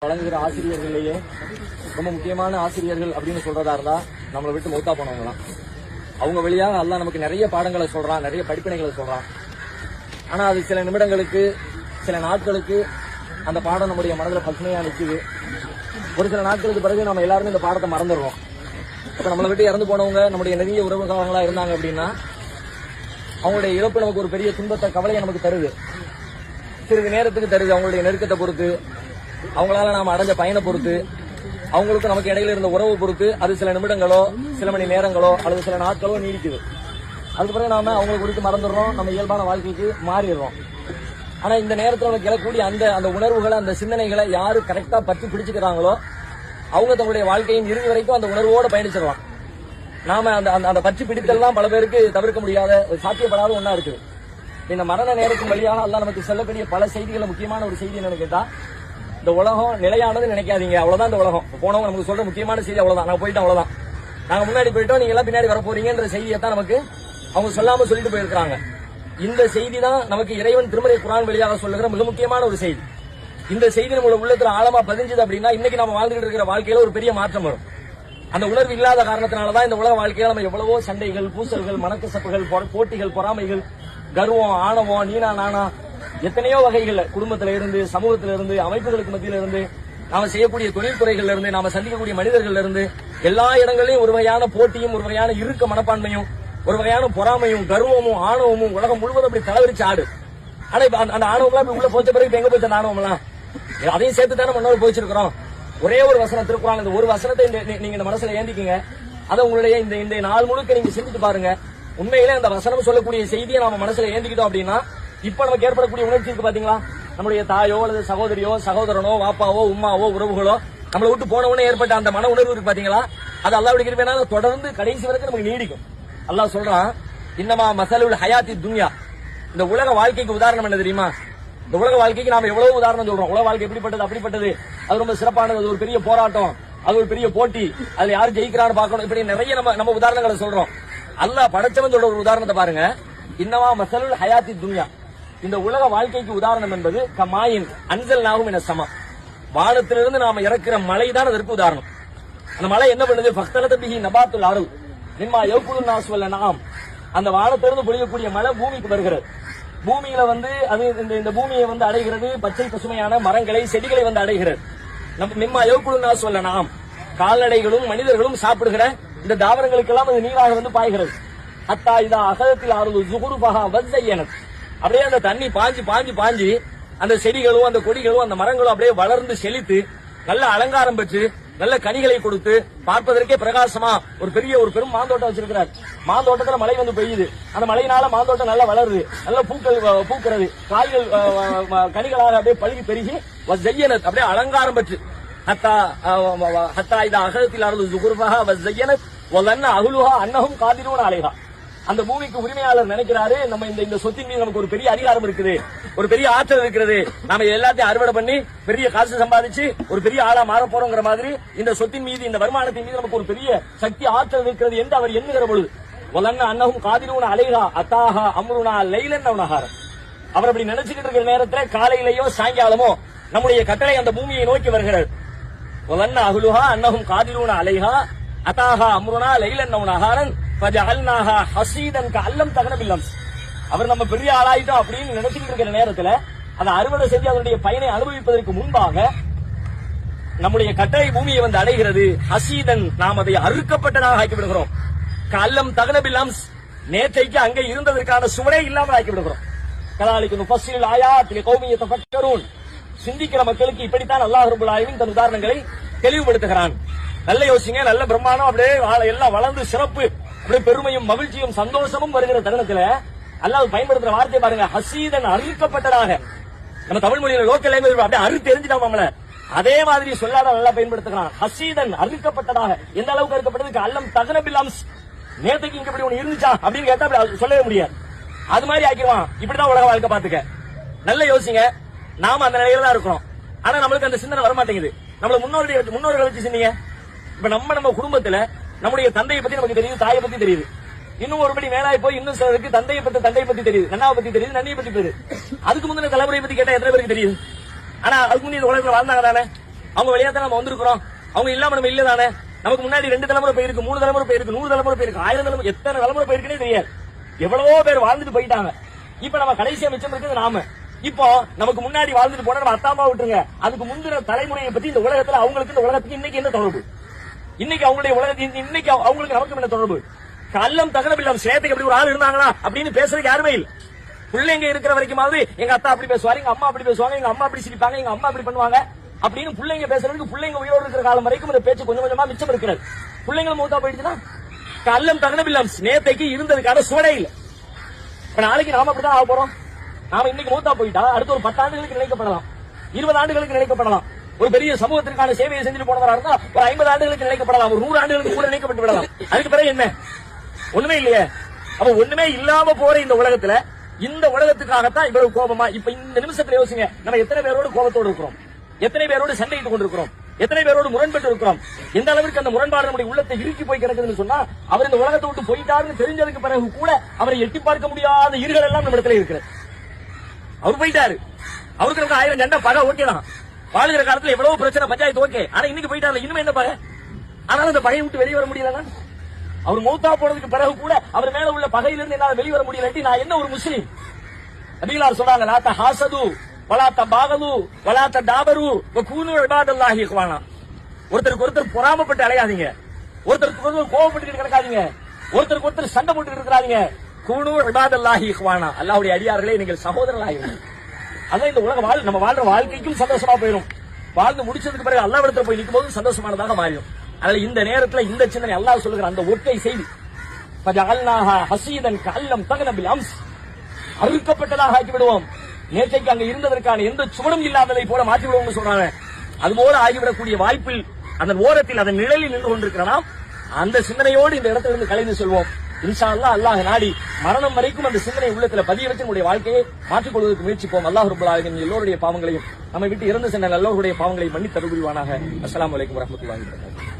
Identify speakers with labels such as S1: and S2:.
S1: வழங்குகிற ஆசிரியர்களையே ரொம்ப முக்கியமான ஆசிரியர்கள் அப்படின்னு சொல்றதா இருந்தா நம்மளை விட்டு மௌத்தா போனவங்களாம். அவங்க வழியாக அல்லாஹ் நமக்கு நிறைய பாடங்களை சொல்றான், நிறைய படிப்பினைகளை சொல்றான். ஆனா அது சில நிமிடங்களுக்கு, சில நாட்களுக்கு அந்த பாடம் நம்முடைய மனதில் பசுமையா நிற்குது. ஒரு சில நாட்களுக்கு பிறகு நம்ம எல்லாருமே இந்த பாடத்தை மறந்துடுறோம். இப்ப நம்மளை விட்டு இறந்து போனவங்க நம்முடைய நெருங்கிய உறவுகாரங்களா இருந்தாங்க அப்படின்னா அவங்களுடைய இழப்பு நமக்கு ஒரு பெரிய துன்பத்தை, கவலையை நமக்கு தருது. சிறிது நேரத்துக்கு தருது. அவங்களுடைய நெருக்கத்தை பொறுத்து, அவங்களால நாம அடைஞ்ச பயனை பொறுத்து, அவங்களுக்கு நமக்கு இடையில இருந்த உறவு பொறுத்து அது சில நிமிடங்களோ, சில மணி நேரங்களோ அல்லது சில நாட்களோ நீடிக்குது. அதுக்கு பிறகு நாம அவங்களை குறித்து மறந்துடுறோம், நம்ம இயல்பான வாழ்க்கைக்கு மாறிடுறோம். ஆனா இந்த நேரத்தில் நமக்கு எழக்கூடிய அந்த உணர்வுகளை, அந்த சிந்தனைகளை யாரு கரெக்டா பற்றி பிடிச்சுக்கிறாங்களோ அவங்க தங்களுடைய வாழ்க்கையின் இறுதி வரைக்கும் அந்த உணர்வோடு பயணிச்சிடலாம். நாம அந்த பற்றி பிடித்தல் தான் பல பேருக்கு தவிர்க்க முடியாத, சாத்தியப்படாத ஒன்னா இருக்குது. இந்த மரண நேரத்தின் வழியாக அல்லாஹ் நமக்கு சொல்லக்கூடிய பல செய்திகளை, முக்கியமான ஒரு செய்தி என்னன்னு கேட்டா, இந்த உலகம் நிலையானது நினைக்காதீங்க, அவ்வளவுதான். இந்த உலகம் போனவங்க நமக்கு சொல்ற முக்கியமான செய்தி அவ்வளவுதான். நாங்க போயிட்டோம், அவ்வளவுதான். நாங்க முன்னாடி போயிட்டோம், நீங்க எல்லாம் பின்னாடி வர போறீங்கன்ற செய்தியை தான் நமக்கு அவங்க சொல்லாம சொல்லிட்டு போயிருக்காங்க. இந்த செய்தி தான் நமக்கு இறைவன் திருமறை குர்ஆன் வழியாக சொல்லுகிற மிக முக்கியமான ஒரு செய்தி. இந்த செய்தி நம்மளோட உள்ளத்துல ஆழமா பதிஞ்சது அப்படின்னா இன்னைக்கு நம்ம வாழ்ந்துட்டு இருக்கிற வாழ்க்கையில ஒரு பெரிய மாற்றம் வரும். அந்த உணர்வு இல்லாத காரணத்தினாலதான் இந்த உலக வாழ்க்கையில நம்ம எவ்வளவோ சண்டைகள், பூசல்கள், மனக்கசப்புகள், போட்டிகள், பொறாமைகள், கர்வம், ஆணவம், நீனா நானா, எத்தனையோ வகைகள் குடும்பத்தில இருந்து, சமூகத்தில இருந்து, அமைப்புகளுக்கு மத்தியில இருந்து, நாம செய்யக்கூடிய தொழில்துறைகள்ல இருந்து, நாம சந்திக்கக்கூடிய மனிதர்கள்ல இருந்து, எல்லா இடங்களிலும் ஒரு வகையான போட்டியும், ஒரு வகையான இருக்க மனப்பான்மையும், ஒரு வகையான பொறாமையும், கர்வமும், ஆணவமும் உலகம் முழுவதும் அப்படி தலைவரிச்சு ஆடு. ஆனா அந்த ஆணவம்லாம் உள்ள போச்ச பிறகு எங்க போச்சு அந்த ஆணவம்லாம்? அதையும் சேர்த்து தானே முன்னோர் போயிச்சிருக்கிறோம். ஒரே ஒரு வசனம் திருக்குறான், இந்த ஒரு வசனத்தை நீங்க இந்த மனசுல ஏந்திக்கீங்க. அதை உங்களுடைய இந்த நாள் முழுக்க நீங்க சிந்தித்து பாருங்க. உண்மையிலே அந்த வசனம் சொல்லக்கூடிய செய்தியை நாம மனசுல ஏந்திக்கிட்டோம் அப்படின்னா இப்ப நமக்கு ஏற்படக்கூடிய உணர்ச்சி இருக்கு பாத்தீங்களா? நம்முடைய தாயோ அல்லது சகோதரியோ, சகோதரனோ, வாப்பாவோ, உம்மாவோ, உறவுகளோ நம்மளை விட்டு போனவனே ஏற்பட்ட அந்த மன உணர்வு இருக்கு பாத்தீங்களா? அது அல்லாஹ்வுடைய கிருபையினால தொடர்ந்து கடைசி வரைக்கும் நமக்கு நீடிக்கும். அல்லாஹ் சொல்றான், இன்னமா மஸலுல் ஹயாத்தி துன்யா. இந்த உலக வாழ்க்கைக்கு உதாரணம் என்ன தெரியுமா? இந்த உலக வாழ்க்கைக்கு நாம எவ்வளவு உதாரணம் சொல்றோம். உலக வாழ்க்கை எப்படிப்பட்டது, அப்படிப்பட்டது, அது ரொம்ப சிறப்பானது, அது ஒரு பெரிய போராட்டம், அது ஒரு பெரிய போட்டி, அதுல யாரு ஜெயிக்கிறான்னு பார்க்கணும், இப்படி நிறைய நம்ம உதாரணங்களை சொல்றோம். அல்லாஹ் படைச்சவன் சொல்ற ஒரு உதாரணத்தை பாருங்க. இன்னமா மஸலுல் ஹயாத்தி துன்யா. இந்த உலக வாழ்க்கைக்கு உதாரணம் என்பது கமாயின் அன்ஸல்நாஹு மினஸ் ஸமா. வானத்திலிருந்து நாம இறக்குற மழை தான் அதற்கு உதாரணம். அந்த மழை என்ன பண்ணுது? ஃபக்தலத பிஹி நபாத்துல் அர்த் மிம்மா யகுலுன் நாஸ் வல் அன்ஆம். அந்த வானத்திலிருந்து பொழியக்கூடிய மழை பூமிக்கு வருகிறது. பூமியில அது இந்த பூமியை அடைகிறது, பச்சை பசுமையான மரங்களை, செடிகளை அடைகிறது. மிம்மா யகுலுன் நாஸ் வல் அன்ஆம். கால்நடைகளும் மனிதர்களும் சாப்பிடுகிற இந்த தாவரங்களுக்கெல்லாம் அது நீராக பாய்கிறது. ஹத்தா இதா அகதத்தில் ஆறுது ஜுகுருபஹா வஸய்யனத். அப்படியே அந்த தண்ணி பாஞ்சு பாஞ்சு பாஞ்சு அந்த செடிகளும், அந்த கொடிகளும், அந்த மரங்களும் அப்படியே வளர்ந்து செழித்து நல்ல அலங்காரம் பெற்று நல்ல கனிகளை கொடுத்து பார்ப்பதற்கே பிரகாசமா ஒரு பெரும் மாந்தோட்டம் வச்சிருக்கிறார். மாந்தோட்டத்துல மழை பெய்யுது. அந்த மழையினால மாந்தோட்டம் நல்லா வளருது, நல்ல பூக்கள் பூக்கிறது, காய்கள் கனிகளாக அப்படியே பழுகி பெருகி வஸய்யனத் அப்படியே அலங்காரம் பெற்று ஹத்தா இதா அகதத்தில் ஆறுது ஜுகுருபஹா வஸய்யனத் வலன்ன அஹ்லுஹா அன்னஹும் காதிரூன அலைஹா. அந்த பூமிக்கு உரிமையாளர் நினைக்கிறாரு, நம்ம இந்த சொத்தின் மீது நமக்கு ஒரு பெரிய அதிகாரம் இருக்குது, ஒரு பெரிய ஆற்றல் இருக்கிறது, நாம எல்லாத்தையும் அறுவடை பண்ணி பெரிய காசு சம்பாதிச்சு ஒரு பெரிய ஆளா மாற போறோங்கிற மாதிரி இந்த சொத்தின் மீது, இந்த வருமானத்தின் மீது நமக்கு ஒரு பெரிய சக்தி, ஆற்றல் இருக்கிறது என்று அவர் எண்ணுகிற பொழுது வலன்ன அன்னஹும் காதிரூன அலைஹா அத்தாஹா அம்ருனா லைலன் வ நஹாரா. அவர் அப்படி நினைச்சுக்கிட்டு இருக்கிற நேரத்தில் காலையிலேயோ சாயங்காலமோ நம்முடைய கட்டளை அந்த பூமியை நோக்கி வருகிறது. வலன்ன அஹ்லுஹா அன்னஹும் காதிரூன அலைஹா அத்தாஹா அம்ருனா லைலன் வ நஹாரன் ஃபஜஅல்நாஹா ஹஸீதன் கஅல்லம் தகன பில்லம்ஸ். அவர் நம்ம பெரிய ஆளாயிட்டோம் அப்படின்னு நினைச்சிட்டு இருக்கிற நேரத்துல அதை அறுவடை செஞ்சு அதனுடைய பயனை அனுபவிப்பதற்கு முன்பாக நம்முடைய கட்டளை பூமியை அடைகிறது. ஹஸீதன், நாம் அதை அறுக்கப்பட்டதாக ஆக்கி விடுகிறோம். கஅல்லம் தகன பில்லம்ஸ், நேற்றைக்கு அங்கே இருந்ததற்கான சுவரே இல்லாமல் ஆக்கி விடுகிறோம். கதாலிக்கு நுஃபஸ்ஸிலுல் ஆயாத் லிகௌமி யதஃபக்கரூன். சிந்திக்கிற மக்களுக்கு இப்படித்தான் அல்லாஹ் ரப்பல் ஆலமீன் தன் உதாரணங்களை தெளிவுபடுத்துகிறான். நல்ல யோசிங்க, நல்ல பிரம்மாண்டம், அப்படியே எல்லாம் வளர்ந்து சிறப்பு, அப்படியே பெருமையும் மகிழ்ச்சியும் சந்தோஷமும் வருகிற தருணத்துல அல்லாஹ் பயன்படுத்துற வார்த்தை பாருங்க, ஹஸீதன், அறுக்கப்பட்டதாக. நம்ம தமிழ் மொழியில லோக்கல் லாங்குவேஜ் அப்படியே அறுத்து எரிஞ்சிட்டாம நம்மள, அதே மாதிரி சொல்லாத நல்லா பயன்படுத்துகிறான். ஹஸீதன், அறுக்கப்பட்டதாக. எந்த அளவுக்கு அறுக்கப்பட்டது? அல்லம் தகன பில்லம்ஸ். நேத்துக்கு இங்க இப்படி ஒண்ணு இருந்துச்சா அப்படின்னு கேட்டா சொல்லவே முடியாது. அது மாதிரி ஆக்கிடுவான். இப்படிதான் உலக வாழ்க்கை பாத்துக்க. நல்ல யோசிங்க, நாம அந்த நிலையில தான் இருக்கிறோம். ஆனா நம்மளுக்கு அந்த சிந்தனை வரமாட்டேங்குது. நம்மள முன்னோர்களை வச்சு சிந்திங்க. இப்ப நம்ம குடும்பத்துல நம்முடைய தந்தையை பத்தி நமக்கு தெரியுது, தாயை பத்தி தெரியுது. இன்னும் ஒருபடி மேலாய் போய் இன்னும் சிலருக்கு தந்தையை பத்தி தெரியுது, நன்னாவை பத்தி தெரியுது, நன்னியை பத்தி தெரியுது. அதுக்கு முந்தின தலைமுறை பத்தி கேட்டா எத்தனை பேருக்கு தெரியுது? ஆனா அதுக்கு முந்தைய உலகத்துல வாழ்ந்தாங்க தானே? அவங்க வழியா தான் நம்ம வந்திருக்கிறோம். அவங்க இல்லாம நம்ம இல்லதானே. நமக்கு முன்னாடி 2 தலைமுறை போயிருக்கு, 3 தலைமுறை போயிருக்கு, 100 தலைமுறை போயிருக்கு, 1000 தலைமுறை, எத்தனை தலைமுறை போயிருக்குன்னே தெரியாது. எவ்வளவோ பேர் வாழ்ந்துட்டு போயிட்டாங்க. இப்ப நம்ம கடைசியா மிச்சம் இருக்கிறது நாம. இப்போ நமக்கு முன்னாடி வாழ்ந்துட்டு போனா நம்ம அத்தாமா விட்டுருங்க, அதுக்கு முந்தின தலைமுறையை பத்தி இந்த உலகத்துல அவங்களுக்கு இந்த உலகத்துக்கு இன்னைக்கு என்ன தொடர்பு? இன்னைக்கு அவங்களுடைய உலகத்துக்கு இன்னைக்கு அவங்களுக்கு நமக்கு என்ன தொடர்பு? கல்லம் தகனமில்லாம் சேத்துக்கு அப்படி ஒரு ஆள் இருந்தாங்களா அப்படின்னு பேசுறதுக்கு யாருமே இல்ல. பிள்ளைங்க இருக்கிற வரைக்குமாவது எங்க அத்தா அப்படி பேசுவாங்க, எங்க அம்மா அப்படி பேசுவாங்க, எங்க அம்மா அப்படி சிரிப்பாங்க, எங்க அம்மா அப்படி பண்ணுவாங்க அப்படின்னு பிள்ளைங்க பேசுறதுக்கு பிள்ளைங்க உயிரோடு இருக்கிற காலம் வரைக்கும் இந்த பேச்சு கொஞ்சம் கொஞ்சமா மிச்சம் இருக்கிறது. பிள்ளைங்களும் மூத்தா போயிடுச்சுன்னா கல்லம் தகனமில்லாம் நேத்தைக்கு இருந்ததுக்கான சுவடே இல்ல. இப்ப நாளைக்கு நாம அப்படிதான் ஆக போறோம். நாம இன்னைக்கு மூத்தா போயிட்டா அடுத்த ஒரு 10 ஆண்டுகளுக்கு நினைக்கப்படலாம், 20 ஆண்டுகளுக்கு நினைக்கப்படலாம். ஒரு பெரிய சமூகத்திற்கான சேவையை செஞ்சுட்டு போனவரா இருந்தா ஒரு 50 ஆண்டுகளுக்கு நினைக்கப்படலாம், ஒரு 100 ஆண்டுகளுக்கு கூட நினைக்கப்பட்டு விடலாம். அதுக்கு பிறகு என்ன? ஒண்ணுமே இல்லையே. அப்ப ஒண்ணுமே இல்லாம போற இந்த உலகத்துல இந்த உலகத்துக்காகத்தான் இவ்வளவு கோபமா? இப்ப இந்த நிமிஷத்துல யோசிங்க, நம்ம எத்தனை பேரோடு கோபத்தோடு இருக்கிறோம், எத்தனை பேரோடு சண்டையிட்டு கொண்டிருக்கிறோம், எத்தனை பேரோடு முரண்பட்டு இருக்கிறோம். எந்த அளவுக்கு அந்த முரண்பாடு நம்முடைய உள்ளத்தை இறுக்கி போய் கிடக்குதுன்னு சொன்னா, அவர் இந்த உலகத்தை விட்டு போயிட்டாருன்னு தெரிஞ்சதுக்கு பிறகு கூட அவரை எட்டி பார்க்க முடியாத இருகள் எல்லாம் நம்ம இடத்துல இருக்கிறது. அவர் போயிட்டாரு, அவருக்கு நமக்கு 1000 சண்டை பகை ஓகே தான். வாழ்கிற காலத்துல எவ்வளவு பிரச்சனை பஞ்சாயத்து ஓகே. ஆனா இன்னைக்கு போயிட்டாரு, இனிமே என்ன பகை? ஆனாலும் அந்த பகையை விட்டு வெளியே வர முடியலன்னா, அவர் மௌத்தா போனதுக்கு பிறகு கூட அவர் மேல உள்ள பகையிலிருந்து என்னால வெளிவர முடியலட்டி நான் என்ன ஒரு முஸ்லீம்? நபிகளார் சொல்றாங்க, லா தஹாசது வலா தபாகது வலா ததாபரு வகூனு இபாதல்லாஹி இஹ்வானா. ஒருத்தருக்கு ஒருத்தர் பொறாமப்பட்டு அலையாதீங்க, ஒருத்தருக்கு ஒருத்தர் கோபப்பட்டு கிடக்காதீங்க, ஒருத்தருக்கு ஒருத்தர் சண்டை போட்டு இருக்கிறாதீங்க. கூனு இபாதல்லாஹி இஹ்வானா, அல்லாஹ்வுடைய அடியார்களே நீங்கள் சகோதரர்களாக இருங்கள். அதான் இந்த உலக நம்ம வாழ்ற வாழ்க்கைக்கும் சந்தோஷமா போயிடும். வாழ்ந்து முடிச்சதுக்கு பிறகு அல்லாஹ்விடத்துல போய் நிற்கும் சந்தோஷமானதாக மாறிடும். அதனால இந்த நேரத்துல இந்த சிந்தனை அல்லாஹ் சொல்லுகிற அந்த ஒற்றை செய்தி, ஃபஜஅல்னாஹா ஹஸீதன் கல்லம் தகனபில் அம்ஸ், அறுக்கப்பட்டதாக ஆக்கி விடுவோம். நேற்றைக்கு அங்க இருந்ததற்கான எந்த சுவடும் இல்லாததை போல மாற்றி விடுவோம்னு சொல்றாங்க. அதுபோல ஆகிவிடக்கூடிய வாய்ப்பில் அதன் ஓரத்தில் அதன் நிழலில் நின்று கொண்டிருக்கிறோம். அந்த சிந்தனையோடு இந்த இடத்திலிருந்து கலைந்து செல்வோம். இன்ஷா அல்லாஹ், அல்லாஹ் நாடி மரணம் வரைக்கும் அந்த சிந்தனை உள்ளத்துல பதிய வச்சு நம்முடைய வாழ்க்கையை மாற்றிக் கொள்வதற்கு முயற்சிப்போம். அல்லாஹ் ரப்பல் ஆலமீன் எல்லோருடைய பாவங்களையும், நம்மை விட்டு இறந்து சென்ற நல்லவர்களுடைய பாவங்களை மன்னித்து அருள் புரிவானாக. அஸ்ஸலாமு அலைக்கும் வரஹ்மத்துல்லாஹி வபரகாத்துஹு.